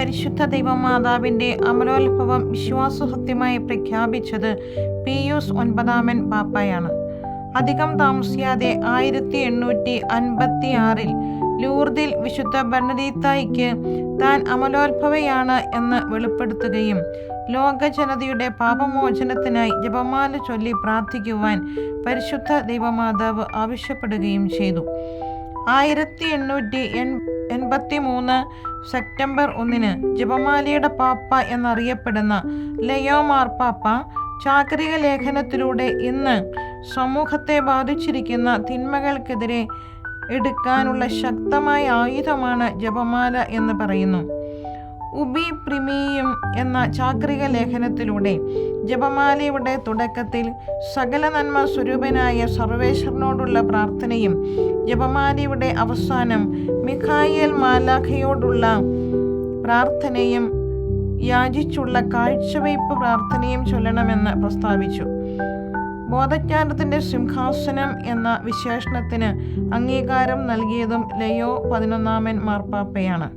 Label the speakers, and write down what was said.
Speaker 1: പരിശുദ്ധ ദൈവമാതാവിൻ്റെ അമലോത്ഭവം വിശ്വാസസത്യമായി പ്രഖ്യാപിച്ചത് പിയൂസ് 9 പാപ്പയാണ്. അധികം താമസിയാതെ 1856 ലൂർദിൽ വിശുദ്ധ ബെർണദീത്തായ്ക്ക് താൻ അമലോത്ഭവയാണ് എന്ന് വെളിപ്പെടുത്തുകയും ലോക ജനതയുടെ പാപമോചനത്തിനായി ജപമാല ചൊല്ലി പ്രാർത്ഥിക്കുവാൻ പരിശുദ്ധ ദൈവമാതാവ് ആവശ്യപ്പെടുകയും ചെയ്തു. 1883 സെപ്റ്റംബർ 1 ജപമാലയുടെ പാപ്പ എന്നറിയപ്പെടുന്ന ലയോ മാർപ്പാപ്പ ചാക്രിക ലേഖനത്തിലൂടെ ഇന്ന് സമൂഹത്തെ ബാധിച്ചിരിക്കുന്ന തിന്മകൾക്കെതിരെ എടുക്കാനുള്ള ശക്തമായ ആയുധമാണ് ജപമാല എന്ന് പറയുന്നു. ഉബി പ്രിമിയം എന്ന ചാക്രിക ലേഖനത്തിലൂടെ ജപമാലയുടെ തുടക്കത്തിൽ സകല നന്മ സ്വരൂപനായ സർവേശ്വരനോടുള്ള പ്രാർത്ഥനയും ജപമാലയുടെ അവസാനം മിഖായേൽ മാലാഖയോടുള്ള പ്രാർത്ഥനയും യാചിച്ചുള്ള കാഴ്ചവയ്പ് പ്രാർത്ഥനയും ചൊല്ലണമെന്ന് പ്രസ്താവിച്ചു. ബോധജ്ഞാനത്തിൻ്റെ സിംഹാസനം എന്ന വിശേഷണത്തിന് അംഗീകാരം നൽകിയതും ലയോ 11 മാർപ്പാപ്പയാണ്.